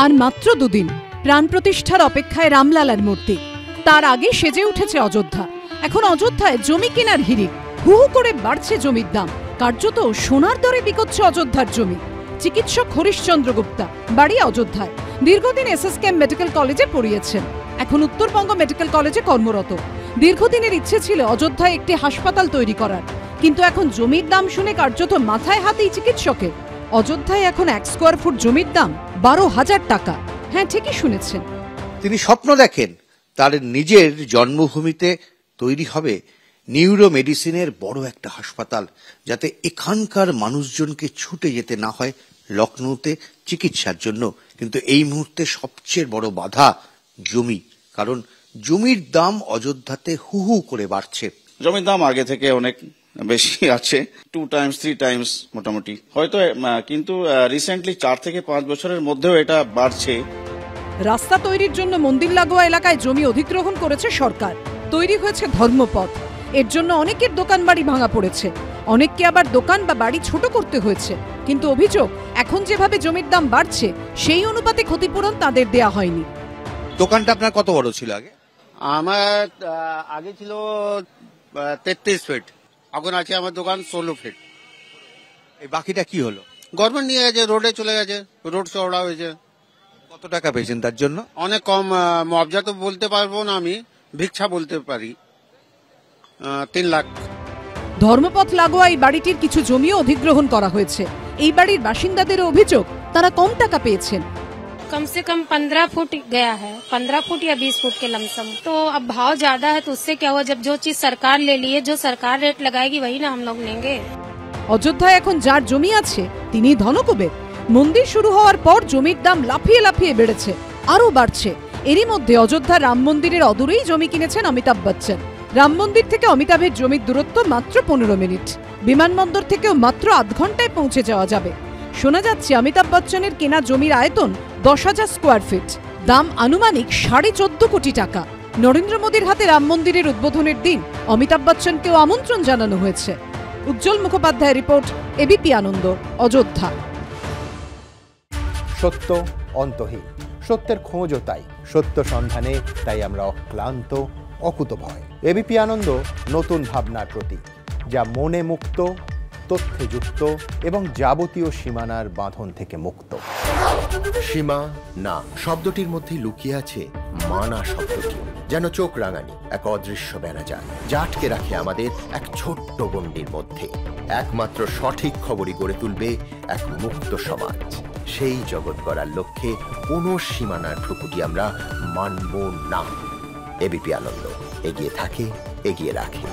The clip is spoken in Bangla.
আর মাত্র দুদিন প্রাণ প্রতিষ্ঠার অপেক্ষায় রামলালার মূর্তি। তার আগে সেজে উঠেছে অযোধ্যা। এখন অযোধ্যায় জমি কেনার হিড়িক, হু হু করে বাড়ছে জমির দাম। কার্যত সোনার দরে বিকোচ্ছে অযোধ্যার জমি। চিকিৎসক হরিশচন্দ্র গুপ্তা, বাড়ি অযোধ্যায়। দীর্ঘদিন এসএসকেএম মেডিকেল কলেজে পড়িয়েছেন, এখন উত্তরবঙ্গ মেডিকেল কলেজে কর্মরত। দীর্ঘদিনের ইচ্ছে ছিল অযোধ্যায় একটি হাসপাতাল তৈরি করার, কিন্তু এখন জমির দাম শুনে কার্যত মাথায় হাতেই চিকিৎসকের। অযোধ্যায় এখন 1 স্কোয়ার ফুট জমির দাম 12,000 টাকা। হ্যাঁ, ঠিকই শুনেছেন। তিনি স্বপ্ন দেখেন তার নিজের জন্মভূমিতে তৈরি হবে নিউরো মেডিসিনের বড় একটা হাসপাতাল, যাতে এখানকার মানুষজনকে ছুটে যেতে না হয় লখনৌতে চিকিৎসার জন্য। কিন্তু এই মুহূর্তে সবচেয়ে বড় বাধা জমি, কারণ জমির দাম অযোধ্যাতে হু হু করে বাড়ছে। জমির দাম আগে থেকে অনেক বেশি আছে, 2 টাইমস 3 টাইমস মোটামুটি হয়তো, কিন্তু রিসেন্টলি 4 থেকে 5 বছরের মধ্যেও এটা বাড়ছে। রাস্তা তৈরির জন্য মন্দির লাগোয়া এলাকায় জমি অধিগ্রহণ করেছে সরকার। তৈরি হয়েছে ধর্মপথ। এর জন্য অনেকের দোকান বাড়ি ভাঙা পড়েছে, অনেককে আবার দোকান বা বাড়ি ছোট করতে হয়েছে। কিন্তু অভিযোগ, এখন যেভাবে জমির দাম বাড়ছে সেই অনুপাতে ক্ষতিপূরণ তাদের দেয়া হয়নি। দোকানটা আপনার কত বড় ছিল আগে? আমার আগে ছিল 33 ফিট, এখন আছে আমার দোকান 16 ফিট। এই বাকিটা কি হলো? গভর্নমেন্ট নিয়ে গেছে, রোডে চলে গেছে, রোড চওড়া হয়েছে। কত টাকা পেয়েছেন তার জন্য? অনেক কম, মুআবজা তো বলতে পারবো না, আমি ভিক্ষা বলতে পারি, 3 লাখ। ধর্মপথ লাগোয়া এই বাড়িটির কিছু জমিও অধিগ্রহণ করা হয়েছে। এই বাড়ির বাসিন্দাদের অভিযোগ, তারা কম টাকা পেয়েছেন। कम से कम 15 फुट गया है, 15 फुट या 20 फुट के लमसम। तो अब भाव ज्यादा है तो उससे क्या हुआ, जब जो चीज सरकार ले ली है, जो सरकार रेट लगाएगी वही ना हम लोग लेंगे। অযোধ্যায় এখন যার জমি আছে তিনি ধনকুবের। মন্দির শুরু হওয়ার পর জমির দাম লাফিয়ে লাফিয়ে বেড়েছে, আরো বাড়ছে। এরই মধ্যে অযোধ্যা রাম মন্দিরের অদূরেই জমি কিনেছেন অমিতাভ বচ্চন। রাম মন্দির থেকে অমিতাভের জমির দূরত্ব মাত্র 15 মিনিট। বিমানবন্দর থেকেও মাত্র আধ ঘন্টায় পৌঁছে যাওয়া যাবে। শোনা যাচ্ছে অমিতাভ বচ্চনের কেনা জমির আয়তন 10,000 স্কোয়ার ফিট, দাম আনুমানিক 14.5 কোটি টাকা। নরেন্দ্র মোদীর হাতে রাম মন্দিরের উদ্বোধনের দিন অমিতাভ বচ্চনকেও আমন্ত্রণ জানানো হয়েছে। উজ্জ্বল মুখোপাধ্যায়ের রিপোর্ট, এবিপি আনন্দ, অযোধ্যা। সত্য অন্তহীন, সত্যের খোঁজও তাই, সত্য সন্ধানে তাই আমরা অক্লান্ত, অকুতভয়। এবিপি আনন্দ নতুন ভাবনার প্রতীক, যা মনে মুক্ত, তথ্যে যুক্ত এবং যাবতীয় সীমানার বাঁধন থেকে মুক্ত। সীমা না শব্দটির মধ্যে লুকিয়ে আছে মানা শব্দটি, যেন চোখ রাঙানি এক অদৃশ্য ব্যানাজার, যা আটকে রাখে আমাদের এক ছোট্ট গণ্ডির মধ্যে। একমাত্র সঠিক খবরই গড়ে তুলবে এক মুক্ত সমাজ। সেই জগৎ গড়ার লক্ষ্যে কোনো সীমানার ঠুকুটি আমরা মানব না। এবিপি আনন্দ এগিয়ে থাকে, এগিয়ে রাখে।